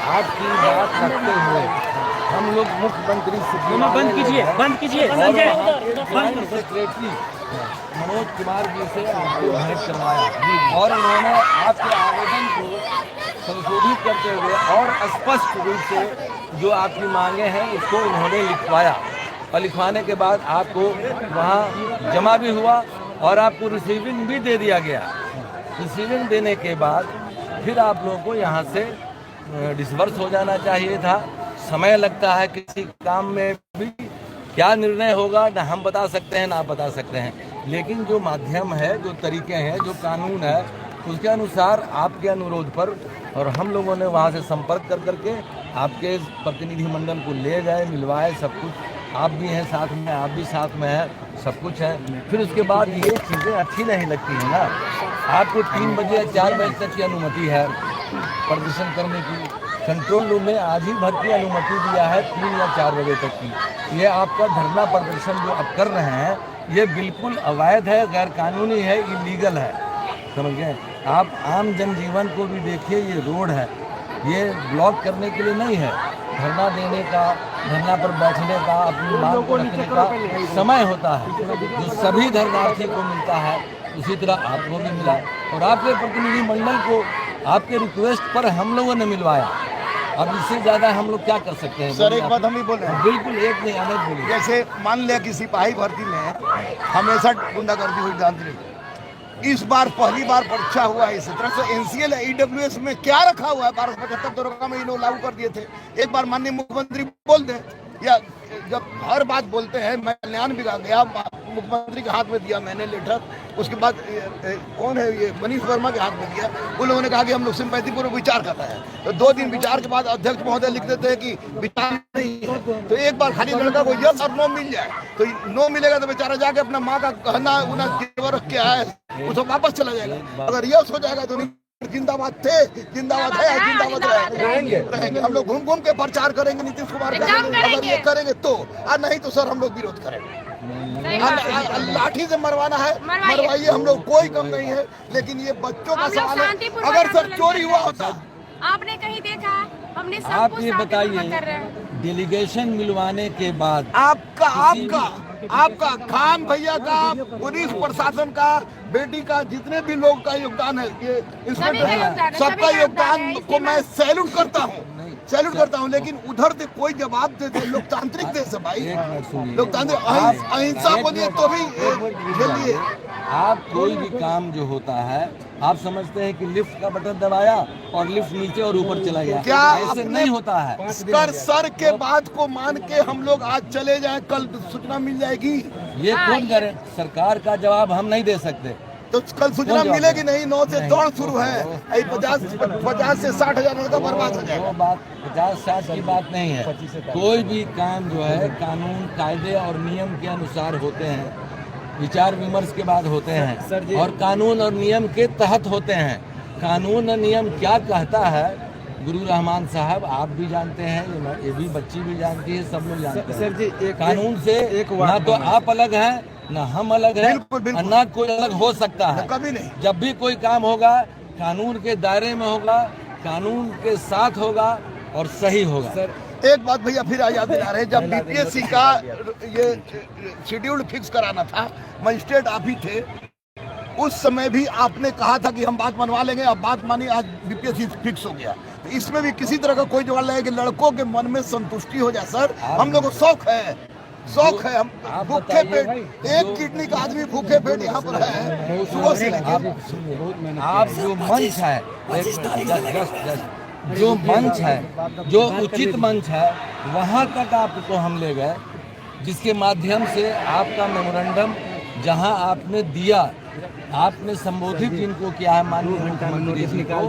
आपकी बात रखते हुए हम लोग मुख्यमंत्री बंद कीजिए सेक्रेटरी मनोज कुमार जी से आपको भेंट करवाया और उन्होंने आपके आवेदन को संशोधित करते हुए और स्पष्ट रूप से जो आपकी मांगे हैं उसको उन्होंने लिखवाया और लिखवाने के बाद आपको वहाँ जमा भी हुआ और आपको रिसीविंग भी दे दिया गया। रिसीविंग देने के बाद फिर आप लोगों को यहाँ से डिसबर्स हो जाना चाहिए था। समय लगता है किसी काम में भी, क्या निर्णय होगा ना हम बता सकते हैं ना आप बता सकते हैं, लेकिन जो माध्यम है, जो तरीके हैं, जो कानून है, उसके अनुसार आपके अनुरोध पर और हम लोगों ने वहाँ से संपर्क कर करके आपके प्रतिनिधिमंडल को ले गए, मिलवाए, सब कुछ। आप भी हैं साथ में, आप भी साथ में हैं, सब कुछ है। फिर उसके बाद ये चीज़ें अच्छी नहीं लगती हैं ना। आपको 3 बजे या 4 बजे तक की अनुमति है प्रदर्शन करने की। कंट्रोल रूम में आज ही भर की अनुमति दिया है 3 या 4 बजे तक की। ये आपका धरना प्रदर्शन जो आप कर रहे हैं ये बिल्कुल अवैध है, गैर कानूनी है, इलीगल है, समझ गए। आप आम जनजीवन को भी देखिए, ये रोड है, ये ब्लॉक करने के लिए नहीं है। धरना देने का, धरना पर बैठने का, अपनी मांग को रखने का समय होता है जो सभी धरनार्थी को मिलता है, उसी तरह आपको भी मिला और आपके प्रतिनिधिमंडल को आपके रिक्वेस्ट पर हम लोगों ने मिलवाया। अब इससे ज्यादा हम लोग क्या कर सकते हैं? सर एक बात हम ही बोल रहे हैं, बिल्कुल एक नहीं, अनेक बोलिए। जैसे मान लिया कि सिपाही भर्ती में हमेशा गुंडागर्दी हुई, जानते नहीं, इस बार पहली बार परीक्षा हुआ है। इस तरह से एनसीएल ईडब्ल्यूएस में क्या रखा हुआ है? 1275 दरोगा में ये लोग लागू कर दिए थे। एक बार माननीय मुख्यमंत्री बोल दें, या जब हर बात बोलते हैं, मैं कल्याण विभाग गया, मुख्यमंत्री के हाथ में दिया मैंने लेटर, उसके बाद कौन है ये मनीष वर्मा के हाथ में दिया, उन लोगों ने कहा कि हम लोग सिंपैथी पूर्वक विचार करता है। तो 2 दिन विचार के बाद अध्यक्ष महोदय लिख देते हैं कि विचार नहीं है। तो एक बार खाली लड़का को यस और नो मिल जाए, तो नो मिलेगा तो बेचारा जाके अपना माँ का गहना उना जेवर रख के आया है, उसको वापस चला जाएगा। अगर यस हो जाएगा तो जिंदाबाद थे, जिंदाबाद है, जिंदाबाद रहेंगे। हम लोग घूम घूम के प्रचार करेंगे नीतीश कुमार का, अगर ये करेंगे तो, और नहीं तो सर हम लोग विरोध करेंगे। लाठी से मरवाना है मरवाइए, हम लोग कोई कम नहीं है, लेकिन ये बच्चों का सवाल है। अगर सर चोरी हुआ होता, आपने कहीं देखा? हमने सब आप कुछ ये बताइए, डेलीगेशन मिलवाने के बाद आपका खान भैया का, पुलिस प्रशासन का, बेटी का, जितने भी लोग का योगदान है, ये इसमें सबका योगदान को मैं सैल्यूट करता हूँ, लेकिन उधर से कोई जवाब दे दे। लोकतांत्रिक देश है भाई, लोकतांत्रिक अहिंसा को दिए तो भी खेलिए। आप कोई भी काम जो होता है आप समझते हैं कि लिफ्ट का बटन दबाया और लिफ्ट नीचे और ऊपर चला गया, क्या ऐसे नहीं होता है। सर के बात को मान के हम लोग आज चले जाएं, कल सूचना मिल जाएगी। ये कौन करे? सरकार का जवाब हम नहीं दे सकते। तो कल सूचना मिलेगी नहीं। 9 से दौड़ शुरू है, 50 से 60 हजार लड़का बर्बाद हो जाएगा। वो बात 50-60 की बात नहीं है। कोई भी काम जो है कानून, कायदे और नियम के अनुसार होते हैं, विचार विमर्श के बाद होते हैं और कानून और नियम के तहत होते हैं। कानून और नियम क्या कहता है, गुरु रहमान साहब आप भी जानते हैं, ये भी बच्ची भी जानती है, सब लोग जानते हैं। सर जी, कानून से ना तो आप अलग हैं ना हम अलग हैं और ना कोई अलग हो सकता है, कभी नहीं। जब भी कोई काम होगा कानून के दायरे में होगा, कानून के साथ होगा और सही होगा। सर एक बात भैया फिर याद दिला रहे हैं, जब बीपीएससी का ये शेड्यूल फिक्स कराना था, मजिस्ट्रेट आप ही थे, उस समय भी आपने कहा था कि हम बात मनवा लेंगे। अब बात मानी, आज बीपीएससी फिक्स हो गया। तो इसमें भी किसी तरह का कोई जवाब लगे कि लड़कों के मन में संतुष्टि हो जाए। सर हम लोग को शौक है, हम भूखे पेट, एक किडनी का आदमी भूखे पेट यहाँ पर है सुबह से। आप जो मंच है, जो मंच है, जो उचित मंच है, वहाँ तक आपको हम ले गए, जिसके माध्यम से आपका मेमोरेंडम जहाँ आपने दिया, आपने संबोधित इनको किया है माननीय मुख्यमंत्री जी को,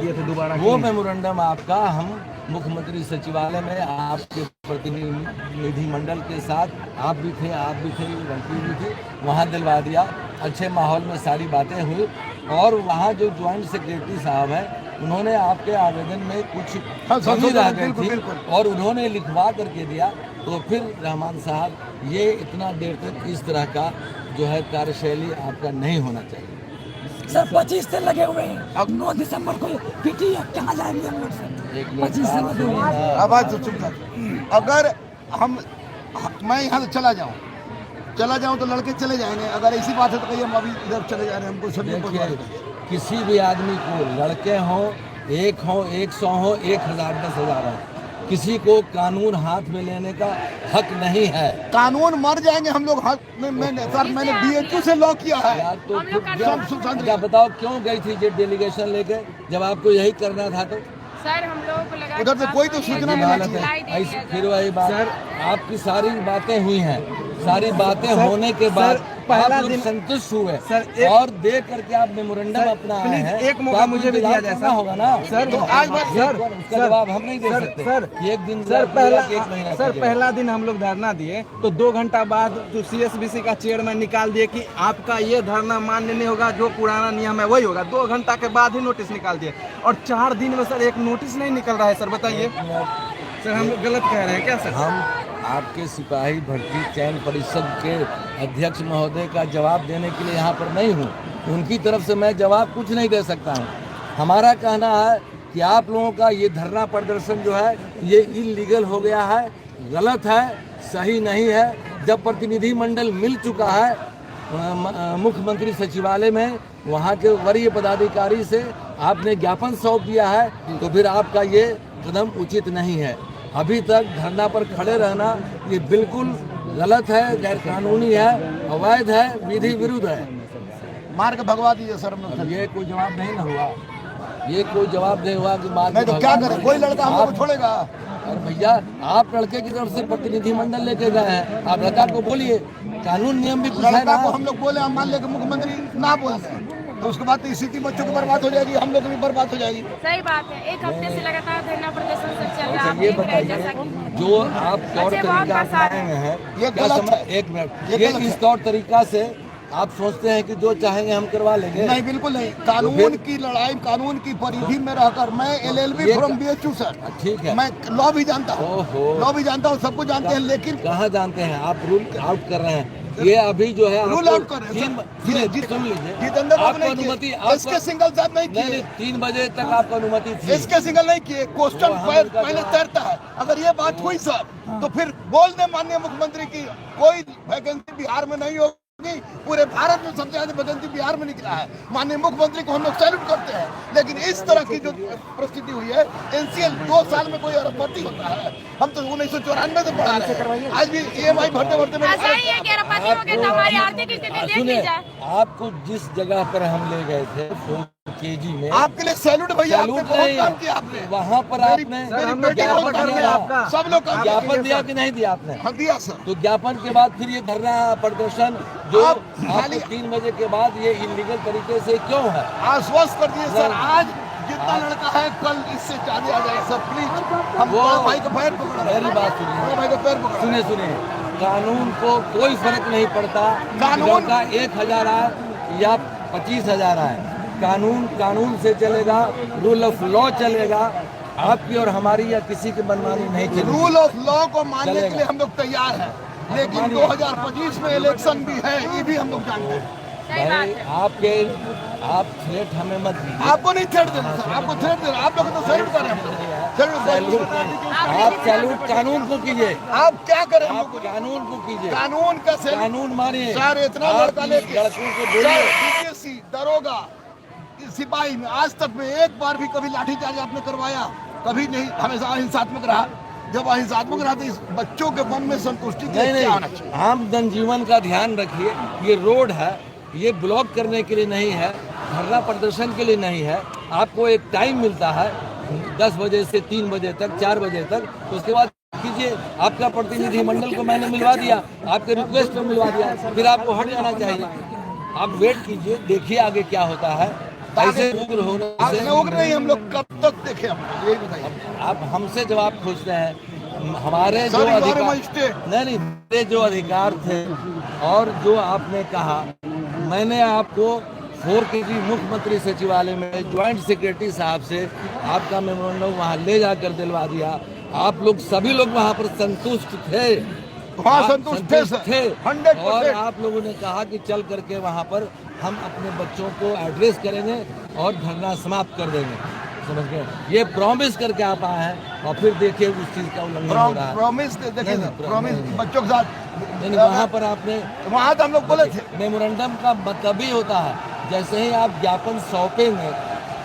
वो मेमोरेंडम आपका हम मुख्यमंत्री सचिवालय में आपके प्रतिनिधिमंडल के साथ, आप भी थे, लड़की भी थी, वहाँ दिलवा दिया। अच्छे माहौल में सारी बातें हुई और वहाँ जो ज्वाइंट सेक्रेटरी साहब हैं उन्होंने आपके आवेदन में कुछ कमी रह गई थी और उन्होंने लिखवा करके दिया। तो फिर रहमान साहब ये इतना देर तक इस तरह का जो है कार्यशैली आपका नहीं होना चाहिए। सर 25 दिन लगे हुए हैं। अब 9 दिसंबर को पीटी है, कहाँ जाएंगे हम लोग सर? 25 दिन लगे हुए हैं। आवाज तो चुप कर। अगर मैं यहाँ से चला जाऊँ तो लड़के चले जाएंगे। अगर ऐसी बात है तो कहिए हम अभी इधर चले जा रहे हैं, हमको सभी को किसी भी आदमी को, लड़के हों, 1 हो, 100 हो, 1000, 10,000 हो, किसी को कानून हाथ में लेने का हक नहीं है। कानून मर जाएंगे हम लोग हाथ में। मैंने BHU से लॉ किया है। यार तो हम लोग फिर क्या बताओ क्यों गई थी ये डेलीगेशन लेके, जब आपको यही करना था? तो सर हम लोगों को लगा उधर से कोई तो सूचना ये मिलनी बात चाहिए। है। ऐसे फिर वही बात, आपकी सारी बातें हुई हैं, सारी बातें होने के बाद पहला आप लोग दिन संतुष्ट हुए सर, और देख करके आप मेमोरेंडम अपना आए हैं। एक मौका तो आप मुझे भी इंतजार दिया जाए करना सर। होगा ना सर तो आज सर उसका जवाब हम नहीं दे सकते सर एक दिन सर एक महीना सर पहला दिन हम लोग धरना दिए तो 2 घंटा बाद तो CSBC का चेयरमैन निकाल दिए कि आपका ये धरना मान्य नहीं होगा, जो पुराना नियम है वही होगा। 2 घंटा के बाद ही नोटिस निकाल दिए और 4 दिन में सर एक नोटिस नहीं निकल रहा है। सर बताइए सर, हम लोग गलत कह रहे हैं क्या सर? हम आपके सिपाही भर्ती चयन परिषद के अध्यक्ष महोदय का जवाब देने के लिए यहाँ पर नहीं हूँ। उनकी तरफ से मैं जवाब कुछ नहीं दे सकता हूँ। हमारा कहना है कि आप लोगों का ये धरना प्रदर्शन जो है ये इलीगल हो गया है, गलत है, सही नहीं है। जब प्रतिनिधि मंडल मिल चुका है मुख्यमंत्री सचिवालय में, वहाँ के वरीय पदाधिकारी से आपने ज्ञापन सौंप दिया है, तो फिर आपका ये कदम उचित नहीं है। अभी तक धरना पर खड़े रहना ये बिल्कुल गलत है, गैर कानूनी है, अवैध है, विधि विरुद्ध है। मार के भगवा दीजिए सर। ये कोई जवाब नहीं ना हुआ, ये कोई जवाब नहीं हुआ कि मार नहीं तो क्या करें, कोई लड़का हम लोग को छोड़ेगा? और भैया आप लड़के की तरफ से प्रतिनिधि मंडल लेके गए हैं, आप लड़का को बोलिए, कानून नियम भी कुछ है लड़का ना। को हम लोग बोले, हम मान ले कि मुख्यमंत्री ना बोलते तो उसके बाद तो स्थिति बच्चों की बर्बाद हो जाएगी, हम लोग की भी बर्बाद हो जाएगी। सही बात है। 1 हफ्ते से लगातार धरना प्रदर्शन सब चल रहा है। ये आप देख रहे हैं बताइए जैसा कि जो आप तौर बच्चे बहुत तरीका परेशान अपनाए हैं, ये क्या गलत समझ, है। 1 मिनट, ये ये गलत इस है। तौर तरीका से आप सोचते हैं कि जो चाहेंगे हम करवा लेंगे? नहीं, बिल्कुल नहीं। कानून की लड़ाई, कानून की परिधि में रहकर, मैं LLB फ्रॉम BHU सर, ठीक है, मैं लॉ भी जानता हूँ, ओहो। लॉ भी जानता हूँ, सबको जानते हैं। लेकिन कहाँ जानते हैं आप? रूल आउट कर रहे हैं। ये अभी जो है रूल आउट कर रहे हैं। सुन लीजिए, जितेंद्र बाबू आपको नहीं अनुमति, किए, इसके सिंगल साहब नहीं नहीं, किए, 3 बजे तक आपको अनुमति थी। इसके सिंगल नहीं किए। क्वेश्चन वो हम उनका पहले जवाब- तैरता है। अगर ये बात हुई सर तो फिर बोल दे माननीय मुख्यमंत्री की कोई वैकेंसी बिहार में नहीं होगी। पूरे भारत में सबसे ज्यादा वैकेंसी बिहार में निकला है। माननीय मुख्यमंत्री को हम लोग सैल्यूट करते हैं। लेकिन इस तरह की जो परिस्थिति हुई है, NCL 2 साल में कोई अरबपति होता है? हम तो 1994 से पढ़ा रहे हैं। आज भी EMI भरते में ऐसा ही है कि अरबपति हो गए तो हमारी आर्थिक स्थिति देख ली सुने, जाए। आपको जिस जगह पर हम ले गए थे 4kg में, आपके लिए सैल्यूट भैया, आपने सैल्यूट बहुत नहीं, काम किया आपने। वहाँ पर आपने हम लोग ज्ञापन ज्ञापन कर रहे हैं दिया, आपका। सब लोग काम ज्ञापन किए दिया सर। कि नहीं दिया आपने? हाँ दिया सर। तो ज्ञापन के बाद फिर ये धरना प्रदर्शन जो आप आपको खाली- 3 बजे के बाद ये इलीगल तरीके से क्यों है? आश्वस्त कर दिए सर। आज जितना लड़का है कल इससे ज्यादा आ जाए सर, प्लीज। हम बड़ा भाई का पैर पकड़ रहे हैं। मेरी बात सुनिए, बड़ा भाई का पैर पकड़ रहे हैं। सुनिए, कानून को कोई फर्क नहीं पड़ता। कानून- लड़का 1000 आए या 25,000 आए, कानून से चलेगा, रूल ऑफ लॉ चलेगा। आपकी और हमारी या किसी की मनमानी नहीं चलेगी। रूल ऑफ लॉ को मानने के चलेगा। लिए हम लोग तैयार हैं, लेकिन 2025 में इलेक्शन भी है, ये भी हम लोग जानते हैं। सही बात भाई है। आप थ्रेट हमें मत दीजिए। आपको नहीं थ्रेट देना सर, आपको थ्रेट देना। आप लोग तो सैल्यूट कर रहे हैं। आप सैल्यूट कानून को कीजिए, आप क्या करें हम आप लोग को? कानून को कीजिए, कानून का सैल्यूट। कानून मानिए। सर इतना आप लड़का लेके लड़कों को बोलिए, DPSC, दरोगा, सिपाही में आज तक में एक बार भी कभी लाठीचार्ज आपने करवाया? कभी नहीं, हमेशा अहिंसात्मक रहा। जब अहिंसात्मक रहा तो इस बच्चों के मन में संतुष्टि के लिए नहीं क्या होना नहीं, चाहिए? आम जनजीवन का ध्यान रखिए। ये रोड है, ये ब्लॉक करने के लिए नहीं है, धरना प्रदर्शन के लिए नहीं है। आपको एक टाइम मिलता है 10 बजे से 3 बजे तक, 4 बजे तक, तो उसके बाद कीजिए। आपका प्रतिनिधि मंडल को मैंने मिलवा दिया, आपके रिक्वेस्ट पे मिलवा दिया, फिर आपको हट जाना चाहिए। आप वेट कीजिए, देखिए आगे क्या होता है। ऐसे उग्र होने आपने से उग्र नहीं, हम लोग कब तक देखे? हम यही बताइए आप हमसे जवाब खोजते हैं। हमारे जो सर, हमारे अधिकार, मजिस्ट्रेट। नहीं, मेरे जो अधिकार थे और जो आपने कहा, मैंने आपको 4kg मुख्यमंत्री सचिवालय में ज्वाइंट सेक्रेटरी साहब से आपका मेमोरेंडम वहाँ ले जाकर दिलवा दिया। आप लोग सभी लोग वहाँ पर संतुष्ट थे, वहाँ आप संतुष्ट थे सर, 100%। और आप लोगों ने कहा कि चल करके वहाँ पर हम अपने बच्चों को एड्रेस करेंगे और धरना समाप्त कर देंगे, समझ गए। ये प्रॉमिस करके आप आए हैं और फिर देखिए उस चीज का उल्लंघन हो रहा है। प्रॉमिस देखिए नहीं, प्रॉमिस नहीं। बच्चों के साथ नहीं, वहाँ पर आपने वहाँ तो हम लोग बोले थे मेमोरेंडम का मतलब ही होता है जैसे ही आप ज्ञापन सौंपेंगे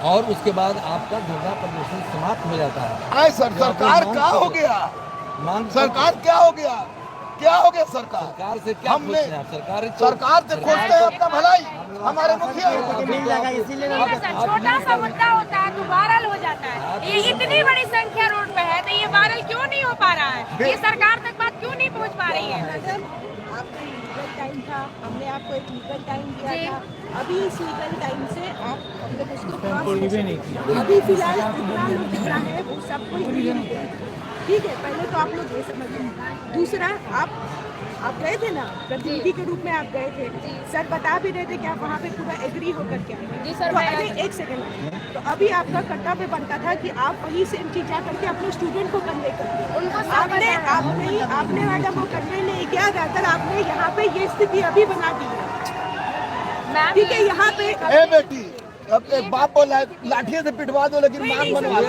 और उसके बाद आपका धरना प्रदर्शन समाप्त हो जाता है। आए सर सरकार क्या हो गया, सरकार क्या हो गया, क्या हो गया सरकार से क्या हमने खोजते हैं आप? सरकार से खोजते हैं अपना भलाई, हमारे मुखिया छोटा सा मुद्दा होता है तो वायरल हो जाता है। ये इतनी बड़ी संख्या रोड पे है तो ये वायरल क्यों नहीं हो पा रहा है? ये सरकार तक बात क्यों नहीं पहुंच पा रही है? आपको लीगल टाइम था, हमने आपको एक लीगल टाइम दिया था। अभी इस लीगल टाइम से आप मतलब उसको अभी फिलहाल कितना लोग दिख रहा है वो सब कोई ठीक है। पहले तो आप लोग ये समझिए। दूसरा आप गए थे ना, प्रतिनिधि के रूप में आप गए थे, सर बता भी रहे थे कि आप वहाँ पे पूरा एग्री होकर के जी सर, तो अभी एक सेकंड, तो अभी आपका कर्तव्य बनता था कि आप वही सेम चीज जा करके अपने स्टूडेंट को कन्वे करिए। उनको आपने मैडम वो कन्वे नहीं किया, ज्यादातर आपने यहाँ पे ये स्थिति अभी बना दी है। ठीक है, यहाँ पे ए बेटी अब एक बाप को लाठियों से पिटवा दो लेकिन मांग बनवा दो,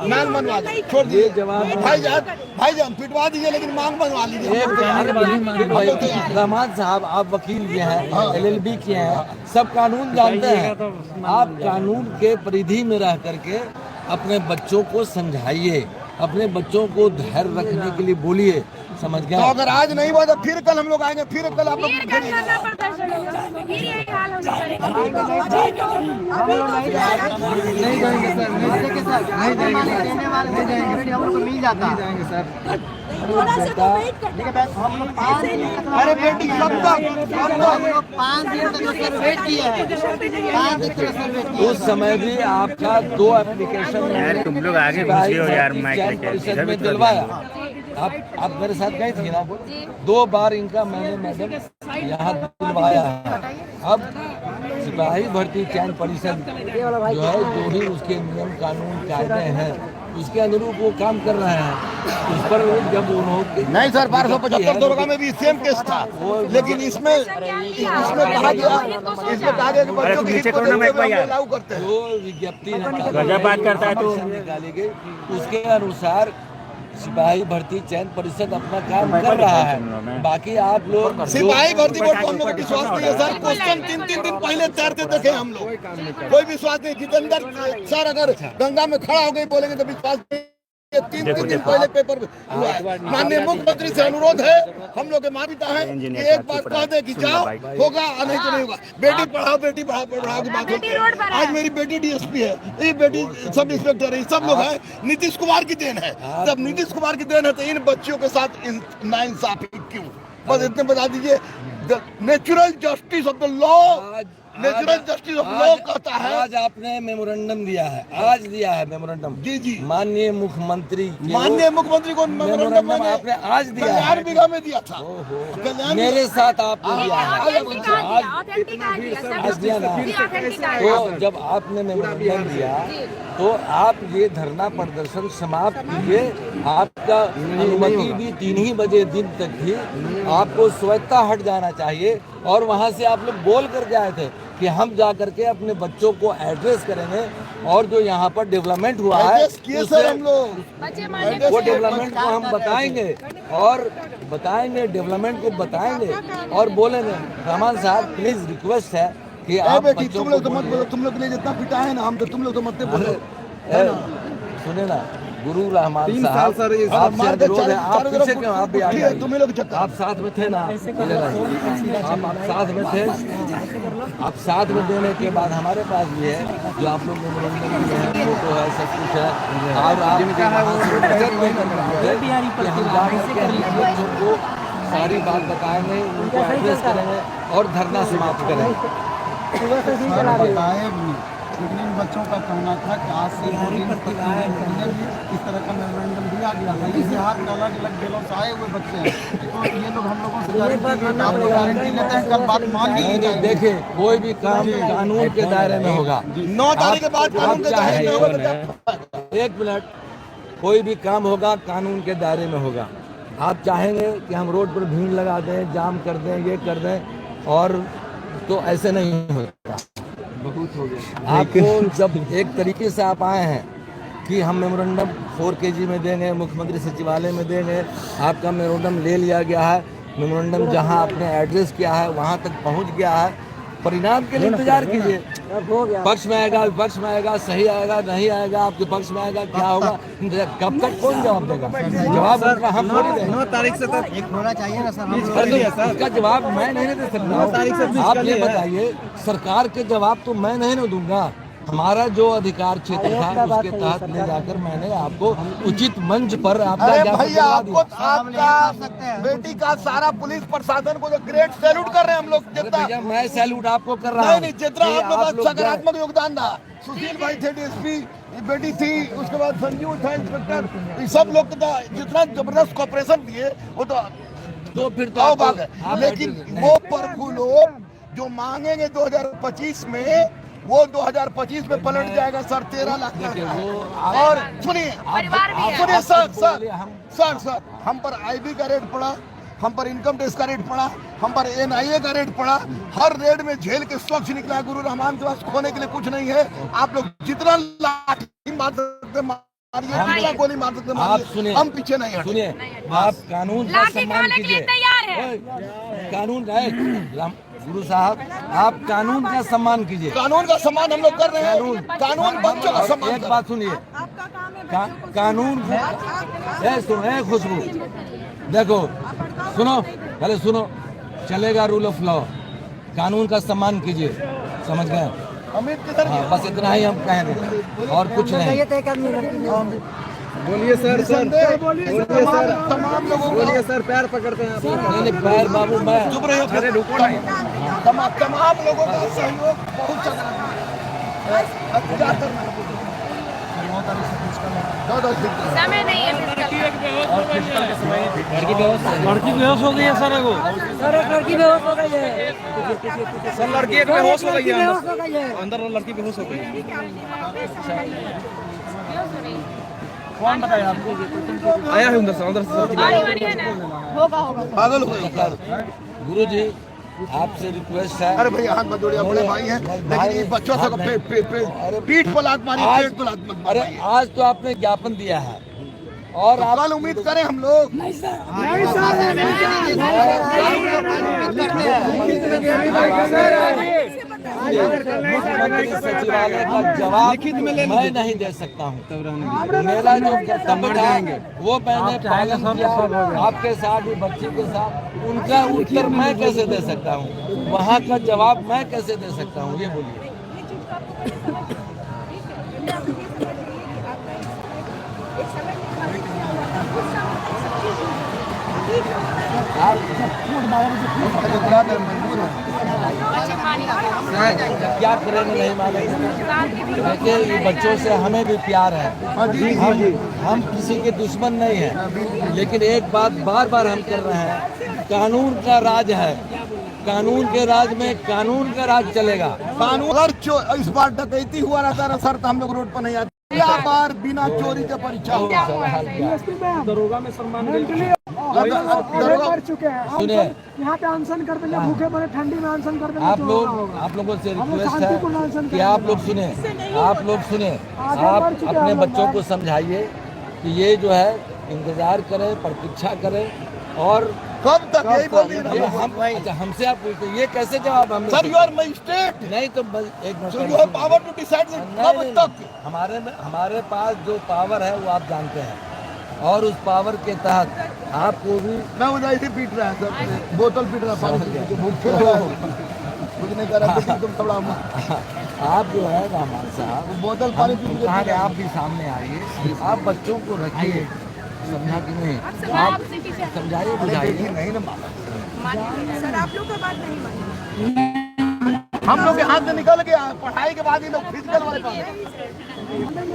मांग बनवा दो, छोड़ दिए भाईजान पिटवा दीजिए लेकिन मांग बनवा लीजिए। रहमान साहब आप वकील किए हैं, LLB किए हैं, सब कानून जानते हैं। आप कानून के परिधि में रह करके अपने बच्चों को समझाइए, अपने बच्चों को धैर्य रखने के लिए बोलिए, समझ गए। तो अगर आज नहीं हुआ तो फिर कल हम लोग आएंगे, फिर कल आप लोग फिर कल धरना प्रदर्शन होगा, फिर यही हाल होगा। नहीं जाएंगे सर, नहीं जाएंगे सर। थोड़ा सा तो वेट करना। अरे बेटी सबका 5 दिन तक सर वेट किया है, 5 दिन तक सर वेट किया। उस समय भी आपका 2 एप्लीकेशन यार तुम लोग आगे घुसे हो यार, माइक लेके परिषद में दिलवाया। आप मेरे साथ गए थे ना, 2 बार इनका मैंने मैडम यहाँ दिलवाया है। अब सिपाही भर्ती चयन परिषद जो है, जो भी उसके नियम कानून कायदे हैं उसके अनुरूप वो काम कर रहे हैं। उस पर जब उन्होंने नहीं सर 1275 दरोगा में भी सेम केस था, लेकिन इसमें कहा गया कि बच्चों की हित को लागू करते हैं। जो विज्ञप्ति गजब बात करता है तो निकाली गई उसके अनुसार सिपाही भर्ती चयन परिषद अपना काम कर रहा है। बाकी आप लोग सिपाही भर्ती बोर्ड को हम लोग विश्वास नहीं है सर। क्वेश्चन 3 दिन पहले तैरते देखे हम लोग, कोई विश्वास नहीं। जितेंद्र सर अगर गंगा में खड़ा हो गए बोलेंगे तो विश्वास नहीं। 3 दिन पहले पेपर हुआ है। माननीय मुख्यमंत्री से अनुरोध है, हम लोग के माता पिता हैं कि एक बार कह दे कि जाओ होगा और नहीं तो नहीं होगा। बेटी पढ़ाओ की बात होती है। आज मेरी बेटी DSP है, ये बेटी सब इंस्पेक्टर है, सब लोग हैं। नीतीश कुमार की देन है। जब नीतीश कुमार की देन है तो इन बच्चियों के साथ नाइंसाफी क्यों? बस इतने बता दीजिए। Natural justice of the law, natural justice of law कहता है। आज आपने मेमोरेंडम दिया है, आज दिया है मेमोरेंडम। जी माननीय मुख्यमंत्री को मेमोरेंडम आपने आज दिया है। कल्याण बीघा में दिया था, मेरे साथ आपने दिया है आज दिया ना। तो जब आपने मेमोरेंडम दिया तो आप ये धरना प्रदर्शन समाप्त कीजिए। आपका अनुमति भी 3 ही बजे दिन तक थी, आपको स्वतः हट जाना चाहिए। और वहाँ से आप लोग बोल करके आए थे कि हम जा करके अपने बच्चों को एड्रेस करेंगे और जो यहाँ पर डेवलपमेंट हुआ है सर हम लोग वो डेवलपमेंट को हम बताएंगे और डेवलपमेंट को बताएंगे और बोलेंगे। रहमान साहब प्लीज रिक्वेस्ट है कि आप बेटी तुम लोग तो मत बोलो, तुम लोग के लिए जितना पिटा है ना हम तो तुम लोग तो मत बोलो। सुने ना गुरु रहमान 3 साल सर ये आप विरोध है, आप पीछे क्यों? आप भी आगे तुम्हें लोग आप साथ में थे ना, आप साथ में थे। आप साथ में देने के बाद हमारे पास भी है जो आप लोग मेमोरेंडम दिए हैं, फोटो है, सब कुछ है। और आप हम जा करके बच्चों को सारी बात बताएंगे, उनको एड्रेस करेंगे और धरना समाप्त करेंगे। लेकिन इन बच्चों का कहना था कि आज से इस तरह का मेमोरेंडम दिया गया है। इस हाथ में अलग अलग जिलों से आए हुए बच्चे हैं, तो ये लोग हम लोगों से गारंटी लेते हैं कल बात मान ली जाएगी। देखिए कोई भी काम कानून के दायरे में होगा। 9 तारीख के बाद कानून के दायरे में होगा। 1 मिनट, कोई भी काम होगा कानून के दायरे में होगा। आप चाहेंगे कि हम रोड पर भीड़ लगा दें, जाम कर दें, ये कर दें और तो ऐसे नहीं होता। बहुत हो गया। आपको जब एक तरीके से आप आए हैं कि हम मेमोरेंडम 4 kg में देंगे, मुख्यमंत्री सचिवालय में देंगे, आपका मेमोरेंडम ले लिया गया है, मेमोरेंडम जहां आपने एड्रेस किया है वहां तक पहुंच गया है, परिणाम के लिए इंतजार कीजिए। पक्ष में आएगा, विपक्ष में आएगा, सही आएगा, नहीं आएगा, आपके पक्ष में आएगा, क्या होगा, कब तक कौन जवाब देगा? जवाब हम थोड़ी देंगे। 9 तारीख से तक एक होना चाहिए ना सर। इसका जवाब मैं नहीं दे सकता। आप ये बताइए, सरकार के जवाब तो मैं नहीं दूंगा। हमारा जो अधिकार क्षेत्र था उसके तहत ले जाकर मैंने आपको उचित मंच पर आपका अरे ज्ञापन भैया, दिलवा आपको दिया। आपका बेटी का सारा पुलिस प्रशासन को जो ग्रेट सैल्यूट कर रहे हैं हम लोग। अरे जितना भैया, मैं सैल्यूट आपको कर रहा नहीं हूँ नहीं, जितना कि आप लोग का आप लोग सकारात्मक योगदान था। सुशील भाई थे डीएसपी, बेटी थी, उसके बाद संजीव था इंस्पेक्टर, ये सब लोग का जितना जबरदस्त कॉपरेशन दिए वो तो फिर तो आओ आपको- बात है। आप लेकिन वो प्रभु लोग जो मांगेंगे 2025 में, वो 2025 में पलट जाएगा सर। 13 लाख देखिए, का। वो और सुनिए परिवार भी है। सुनिए सर हम सर हम पर आईबी का रेट पड़ा, हम पर इनकम टैक्स का रेट पड़ा, हम पर एनआईए का रेट पड़ा। हर रेट में झेल के स्वच्छ निकला। गुरु रहमान के पास खोने के लिए कुछ नहीं है। आप लोग जितना लाठी मार सकते मारिए, जितना गोली मार सकते आप मारिए, सुनिए, हम पीछे नहीं हटे। सुनिए, आप कानून का लाठी सम्मान खाने के लिए कीजिए। तैयार है। कानून गुरु साहब, आप कानून का सम्मान कीजिए। कानून का सम्मान हम लोग कर रहे हैं। कानून बच्चों का सम्मान एक कर बात सुनिए, आपका काम है कानून सुनो, खुशबू देखो, सुनो, पहले सुनो, चलेगा रूल ऑफ लॉ, कानून का सम्मान कीजिए, समझ गए? अमित किधर हाँ, बस इतना ही हम कहेंगे और कुछ नहीं। बोलिए सर, बोलिए सर, तमाम लोगों को बोलिए सर, पैर पकड़ते हैं आप। नहीं, पैर बाबू, मैं चुप रहे हो। अरे रुको नहीं। तमाम लोगों का सहयोग बहुत ज्यादा है। अब क्या करना है? 9 तारीख से समय नहीं है लड़की बेहोश हो गई है सर। सर एक लड़की बेहोश हो गई है। सर लड़की एक बेहोश हो गई है, अंदर लड़की बेहोश हो गई है। कौन बताया आपको? आया है अंदर से बारी है ना। पागल हो गए। गुरु जी, आपसे रिक्वेस्ट है। अरे भैया, हाथ मत जोड़िए, अपने भाई हैं, लेकिन ये बच्चों से पीठ पर लात मारी, पेट पर लात मत अरे मारिए। आज तो आपने ज्ञापन दिया है और आप कल उम्मीद करें हम लोग। मुख्यमंत्री सचिवालय का जवाब लिखित में ले मैं नहीं दे सकता हूँ। मेरा जो कर्तव्य है वो मैंने पालन किया आपके साथ, बच्चे के साथ। उनका उत्तर मैं कैसे दे सकता हूँ, वहाँ का जवाब मैं कैसे दे सकता हूँ, ये बोलिए। क्या करेंगे नहीं मानेंगे। देखिए, ये बच्चों से हमें भी प्यार है, हम किसी के दुश्मन नहीं हैं, लेकिन एक बात बार बार हम कर रहे हैं, कानून का राज है, कानून के राज में कानून का राज चलेगा। कानून अगर इस बार डकैती हुआ रहता ना सर, तो हम लोग रोड पर नहीं आते। क्या बार बिना चोरी के परीक्षा हुआ। दरोगा में सम्मान कर चुके हैं सुनिए, यहाँ पे अनशन कर देंगे, भूखे पड़े ठंडी में अनशन कर देंगे। आप लोगों से रिक्वेस्ट है कि आप लोग सुने, आप अपने बच्चों को समझाइए कि ये जो है इंतजार करें, प्रतीक्षा करें। और कब तक यही बोल रही ये है? अच्छा, हमसे आप पूछते हैं, ये कैसे जवाब हम सर, यू आर मजिस्ट्रेट, नहीं तो बस एक so you have power to decide कब तक। हमारे पास जो पावर है वो आप जानते हैं, और उस पावर के तहत आपको भी मैं उधर ऐसे पीट रहा है सर, बोतल पीट रहा है, भूखे लगा है। कुछ नहीं कर रहा, लेकिन तुम थोड़ा आप जो है रहमान साहब, बोतल पानी पी के कहा कि आप भी सामने आइए, आप बच्चों को रखिए, समझा कि नहीं, आप समझाइए, बुझाइए। नहीं ना माना सर, आप लोग का बात नहीं मानी। हम लोग के हाथ से निकल गया। पढ़ाई के बाद ये लोग फिजिकल वाले पास।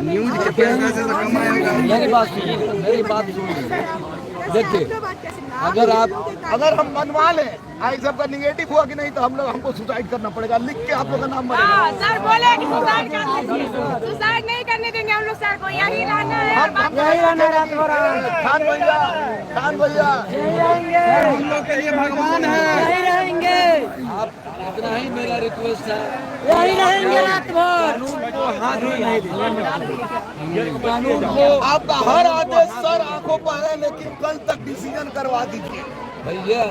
न्यूज के पैसे से कमाएगा। मेरी बात सुनिए, देखिए, अगर हम मनवा लें, आई सबका निगेटिव हुआ कि नहीं, तो हम लोग हमको सुसाइड करना पड़ेगा, लिख के आप लोग का नाम मरेगा। सर बोले कि सुसाइड कर लीजिए, सुसाइड नहीं करने देंगे हम लोग सर को, यही रहना है। खान भैया हम लोग के लिए भगवान है। आप इतना ही मेरा रिक्वेस्ट है, कानून को हाथ में नहीं देना। कानून को आपका हर आदेश सर आंखों पर है, लेकिन कल तक डिसीजन करवा दीजिए भैया।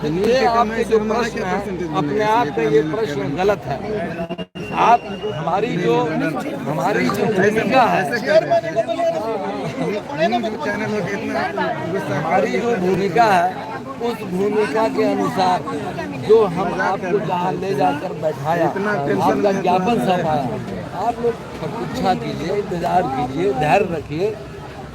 ये आपके जो प्रश्न है, अपने आप में ये प्रश्न गलत है। आप हमारी जो भूमिका है, हमारी जो भूमिका है, उस भूमिका के अनुसार जो हम आपको जहाँ ले जाकर बैठाया, आपका ज्ञापन सौंपाया, आप लोग प्रतीक्षा कीजिए, इंतजार कीजिए, धैर्य रखिए।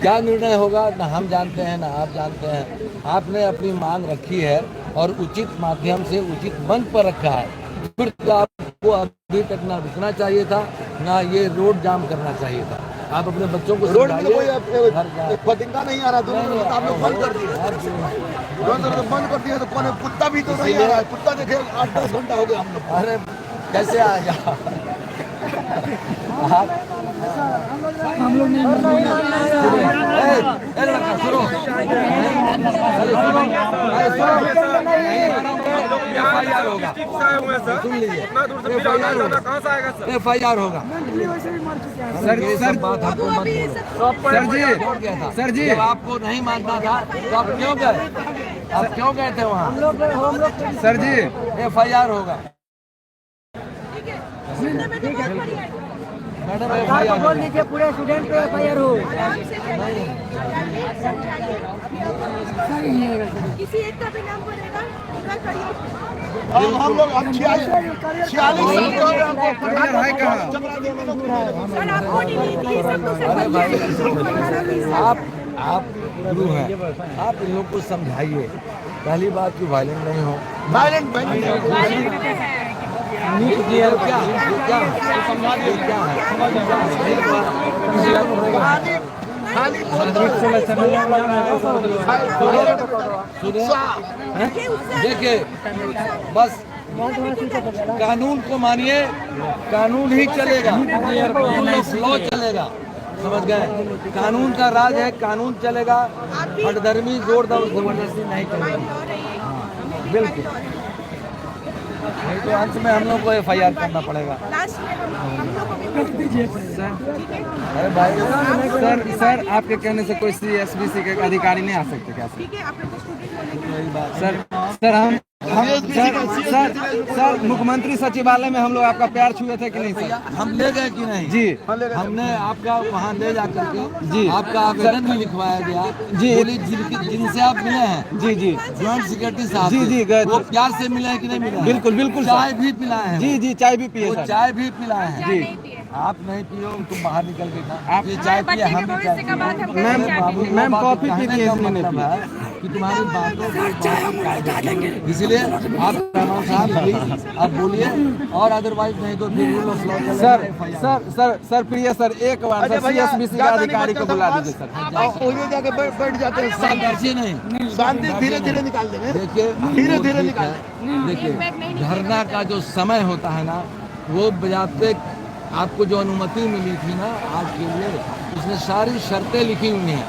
क्या निर्णय होगा ना हम जानते हैं ना आप जानते हैं। आपने अपनी मांग रखी है और उचित माध्यम से उचित मंच पर रखा है। फिर तो आपको अभी तक ना रुकना चाहिए था, ना ये रोड जाम करना चाहिए था। आप अपने बच्चों को रोड में कोई पतिंगा नहीं आ रहा, दोनों आप लोग बंद कर दिए, बंद कर दिए तो कौन कुत्ता भी तो नहीं आ रहा है। कुत्ता देखे 8-10 घंटा हो गया हम लोग। अरे कैसे आ जाओ हम लोग नहीं FIR होगा, सुन लीजिए, FIR होगा। सर बात आपको सर जी जब आपको नहीं मानना था तो आप क्यों गए? आप क्यों गए थे वहाँ? सर जी FIR होगा मैडम, FIR बोल दीजिए पूरे स्टूडेंट पे FIR हो। किसी एक का भी नाम बोलेगा पूरा करिए। हम लोग अब 46 है कहाँ? सर आपको नहीं मिलती है, सब तो अरे भाई, सर आप गुरु हैं, आप इन लोग को समझाइए। पहली बात कि वायलेंट नहीं हो। वायलेंट देखिए, बस कानून को मानिए, कानून ही चलेगा, लॉ चलेगा। समझ गए? कानून का राज है, कानून चलेगा। हठधर्मी जोर जबरदस्ती नहीं चलेगी। बिल्कुल नहीं तो अंत में हम लोग को FIR करना पड़ेगा। अरे भाई सर आपके कहने से कोई CSBC के अधिकारी नहीं आ सकते क्या? ठीक है, आप लोग स्टूडेंट सर सर मुख्यमंत्री सचिवालय में हम लोग आपका पैर छुए थे कि नहीं सर? हम ले गए कि नहीं? जी हमने आपका वहाँ ले जा करके जी आपका आवेदन भी लिखवाया गया जी। पुलिस जिनसे आप मिले हैं, जी जॉइंट सेक्रेटरी साहब जी, से, गए वो थे। प्यार से मिले हैं कि नहीं मिले हैं? बिल्कुल चाय भी पिलाए हैं। जी चाय भी पिए वो सर। चाय भी पिलाए हैं। जी आप नहीं पियो, तुम बाहर निकल के खा। आप ये चाय पिए, हम भी चाय का बात हम पिए। मैम कॉफी पी रही है, इसलिए नहीं मतलब है कि तुम्हारी बातों को, इसलिए आप रहमान साहब प्लीज आप बोलिए, और अदरवाइज नहीं तो फिर रूल ऑफ लॉ सर प्रिय सर एक बार सर CSBC के अधिकारी को बुला दीजिए सर। जाके बैठ जाते हैं, शांति नहीं, शांति धीरे धीरे निकाल देंगे। देखिए धीरे निकाल। देखिए, धरना का जो समय होता है ना, वो बजाते आपको जो अनुमति मिली थी ना आज के लिए, उसने सारी शर्तें लिखी हुई हैं।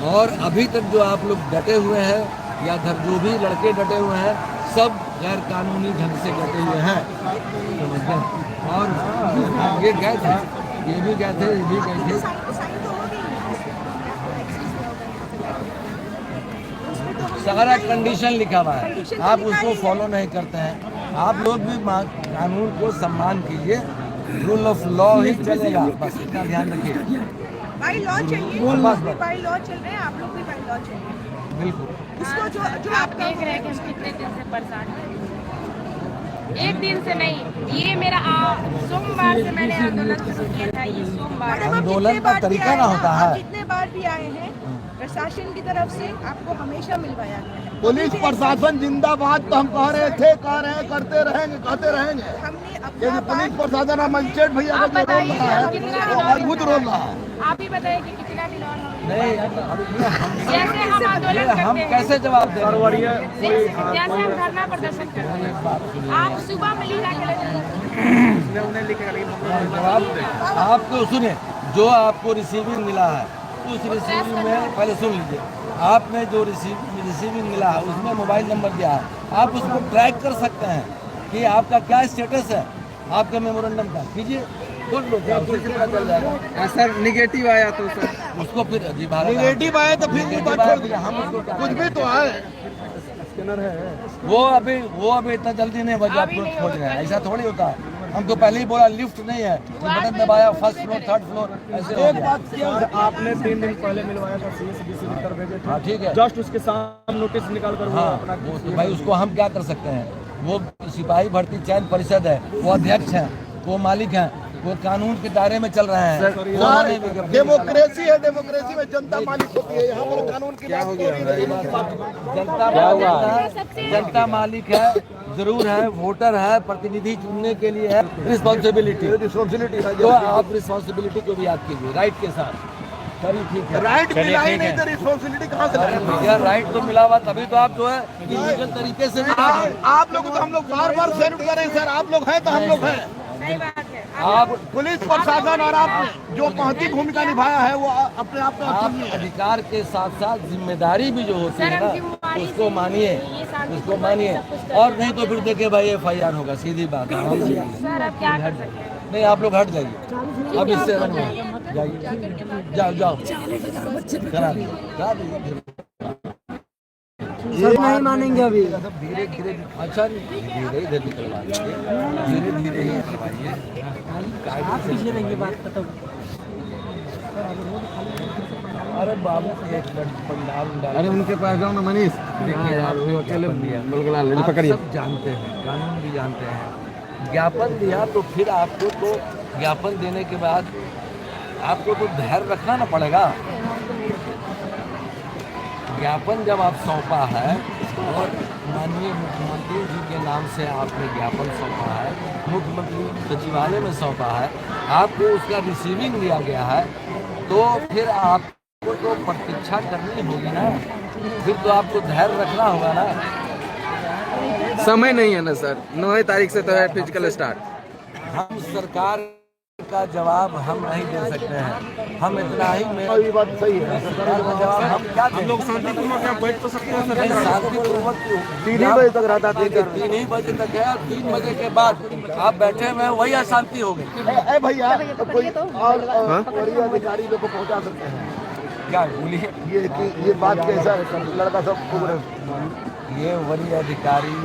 और अभी तक जो आप लोग डटे हुए हैं या जो भी लड़के डटे हुए हैं, सब गैर कानूनी ढंग से डटे हुए हैं। समझ गए? और ये गए थे, ये भी गए थे, ये भी गए थे। सारा कंडीशन लिखा हुआ है, आप उसको फॉलो नहीं करते हैं। आप लोग भी कानून को सम्मान कीजिए, रूल ऑफ लॉ ही चलेगा, बस इतना ध्यान रखिए। बाई लॉ चाहिए, बाई लॉ चल रहे हैं, आप लोग भी बाई लॉ चाहिए। बिल्कुल। उसको जो आप देख रहे हैं कि हम कितने दिन से परेशान हैं। एक दिन से नहीं, ये मेरा सोमवार से मैंने आंदोलन शुरू किया था। ये सोमवार आंदोलन का तरीका ना होता है। कितने बार भी आए हैं, प्रशासन की तरफ से आपको हमेशा मिलवाया गया है। पुलिस प्रशासन जिंदाबाद तो हम कह रहे थे, कह रहे हैं, करते रहेंगे, कहते रहेंगे। हमने ये अपना जो पुलिस प्रशासन और मजिस्ट्रेट भैया का जो रोल रहा है, वो अद्भुत रोल रहा है। आप ही बताइए कि कितना दिन और नहीं, जैसे हम आंदोलन करते हम हैं, कैसे जवाब दें? जैसे हम धरना प्रदर्शन करते हैं, आप सुबह में लिखा के ले जवाब आपको सुने, जो आपको रिसीविंग मिला है उस रिसीविंग में पहले सुन लीजिए, आपने जो रिसीविंग मिला है उसमें मोबाइल नंबर दिया है, आप उसको ट्रैक कर सकते हैं कि आपका क्या स्टेटस है आपके मेमोरेंडम का, कीजिए खोल लो, क्या उससे पता चल जाएगा। सर निगेटिव आया तो सर उसको फिर जी भारत निगेटिव आए तो फिर नेगेटिव आया, फिर हम उसको क्या कुछ भी तो है। वो अभी इतना जल्दी नहीं बजा, आप लोग खोज रहे हैं, ऐसा थोड़ी होता है। हम तो पहले ही बोला लिफ्ट नहीं है, बटन दबाया फर्स्ट फ्लोर थर्ड फ्लोर ऐसे हो गया। आपने 3 दिन पहले मिलवाया था CSBC उत्तर भेजे थे, हाँ ठीक है, जस्ट उसके सामने नोटिस निकाल कर वो हाँ अपना वो तो भाई उसको हम क्या कर सकते हैं, वो सिपाही भर्ती चयन परिषद है, वो अध्यक्ष हैं, वो मालिक हैं, वो कानून के दायरे में चल रहे हैं। डेमोक्रेसी है, डेमोक्रेसी में जनता मालिक होती है, यहाँ पर कानून की बात हो रही है। जनता मालिक है, जनता मालिक है जरूर है, वोटर है, प्रतिनिधि चुनने के लिए है, रिस्पॉन्सिबिलिटी रिस्पॉन्सिबिलिटी तो आप रिस्पॉन्सिबिलिटी को भी याद कीजिए, राइट के साथ। चलिए ठीक है, राइट मिला ही नहीं तो रिस्पॉन्सिबिलिटी कहाँ से अरे भैया राइट तो मिला हुआ, तभी तो आप जो है इलीगल तरीके से आप लोग तो हम लोग बार बार सैल्यूट कर रहे हैं सर, आप लोग हैं तो हम लोग हैं। सही बात है। आप पुलिस प्रशासन और आप जो महती भूमिका निभाया है वो अपने आप में आप अधिकार के साथ साथ जिम्मेदारी भी जो होती है ना उसको मानिए, उसको मानिए, और नहीं तो फिर देखिए भाई FIR होगा, सीधी बात है। सर अब क्या कर सकते हैं? नहीं आप लोग हट जाइए, अब इससे जाइए, जाओ जाओ करा दीजिए। सर नहीं मानेंगे अभी। धीरे धीरे, अच्छा धीरे धीरे निकलवा दीजिए, धीरे धीरे ही निकलवाइए। पीछे रहेंगे बात खत्म। अरे बाबू एक मिनट, पंडाल अरे उनके पास जाओ ना मनीष, देखिए यार वो अकेले आप सब जानते हैं, कानून भी जानते हैं। ज्ञापन दिया तो फिर आपको तो ज्ञापन देने के बाद आपको तो धैर्य रखना ना पड़ेगा। ज्ञापन जब आप सौंपा है और माननीय मुख्यमंत्री जी के नाम से आपने ज्ञापन सौंपा है, मुख्यमंत्री सचिवालय में सौंपा है, आपको उसका रिसीविंग दिया गया है, तो फिर आपको तो प्रतीक्षा करनी होगी ना, फिर तो आपको धैर्य रखना होगा ना। समय नहीं है ना सर, 9 तारीख से तो है फिजिकल स्टार्ट। हम सरकार का जवाब हम नहीं दे सकते हैं, हम इतना ही में ये बात सही है। सरकार का जवाब हम क्या दें? लोग शांतिपूर्वक बैठ तो सकते हैं नहीं, शांतिपूर्वक 3 ही बजे तक रहता था। 3 ही बजे तक है, 3 बजे के बाद आप बैठे हुए हैं, वही अशांति हो गई। ए भैया कोई और वरीय अधिकारी लोग को पहुंचा सकते हैं क्या बोलिए, ये बात कैसा लड़का सब खूब रहे। ये वरीय अधिकारी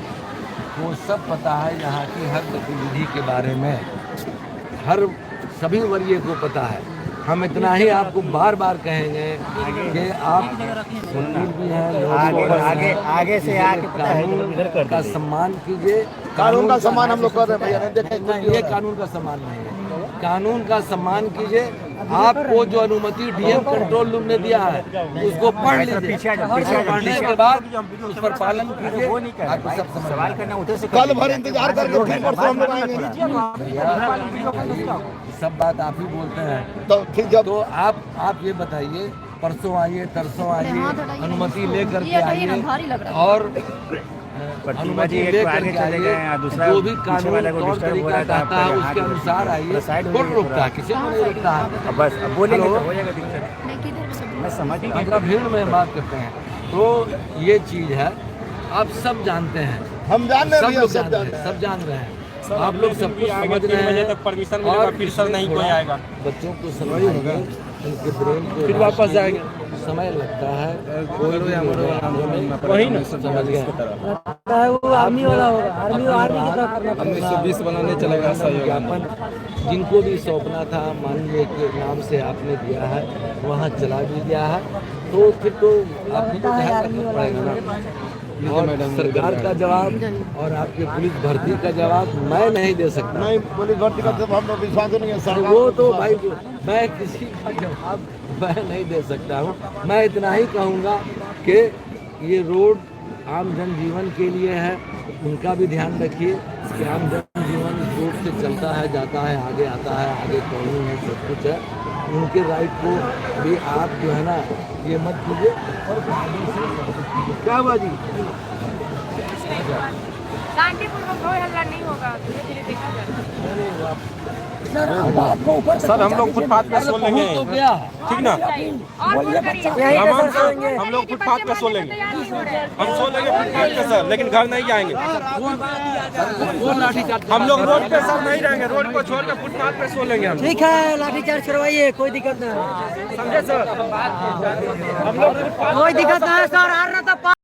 को सब पता है, यहाँ की हर गतिविधि के बारे में हर सभी वरीय को पता है। हम इतना ही आपको बार बार कहेंगे कि आप वकील भी हैं, आगे से कानून का सम्मान कीजिए। कानून का सम्मान हम लोग कर रहे हैं भैया, देखें नहीं, ये कानून का सम्मान नहीं है, कानून का सम्मान कीजिए। आपको जो अनुमति DM कंट्रोल रूम ने दिया है उसको पढ़ लीजिए, पढ़ने के बाद उस पर पालन कीजिए, आपको सब सवाल करना उठे से कल भर इंतजार करके फिर परसों हम लोग आएंगे। सब बात आप ही बोलते हैं, तो फिर जब तो आप ये बताइए, परसों आइए तरसों आइए, अनुमति लेकर के आइए और अनुमति लेकर के आइए, जो भी कानून तौर तरीका कहता है उसके अनुसार आइए। कौन रोकता है? किसी को नहीं रोकता है, बस बोलेंगे तो हो जाएगा दिक्कत। मैं समझ भीड़ में बात करते हैं, तो ये चीज़ है, आप सब जानते हैं, हम जान रहे हैं, सब जान रहे हैं, आप लोग सब कुछ समझ रहे हैं। परमिशन और फिर सर नहीं कोई आएगा, बच्चों को समझाएंगे, उनके ब्रेन को फिर वापस जाएंगे, समय लगता है, वही ना समझ गए। वो आर्मी वाला होगा, आर्मी की तरह करना पड़ेगा। 1920 बनाने चलेगा सही ज्ञापन जिनको भी सौंपना था, मान लीजिए के नाम से आपने दिया है, वहाँ चला भी दिया है, तो फिर तो आपको तो ध्यान रखना पड़ेगा ना। और सरकार का जवाब और आपके पुलिस भर्ती का जवाब मैं नहीं दे सकता। नहीं, पुलिस भर्ती का जवाब हम लोग विश्वास नहीं है तो सरकार। वो तो भाई मैं किसी का जवाब मैं नहीं दे सकता हूँ। मैं इतना ही कहूँगा कि ये रोड आम जनजीवन के लिए है, उनका भी ध्यान रखिए कि आम जनजीवन इस रोड से चलता है, जाता है, आगे आता है, आगे कॉलोनी है, सब कुछ है। उनके राइट को भी आप जो है ना ये मत कीजिए। और क्या बाजी शांतिपूर्वक कोई हल्ला नहीं होगा, धीरे धीरे देखा जाएगा। सर हम लोग फुटपाथ पे सो लेंगे, ठीक ना? और फोन करिए। हम लोग फुटपाथ पे सो लेंगे, हम सो लेंगे फुटपाथ पे सर, लेकिन घर नहीं जाएंगे। हम लोग रोड पे सर नहीं रहेंगे, रोड को छोड़ के फुटपाथ पे सो लेंगे हम। ठीक है, लाठीचार्ज करवाइए, कोई दिक्कत नहीं है। समझे सर? हम लोग कोई दिक्कत नहीं है सर, आ रहा था।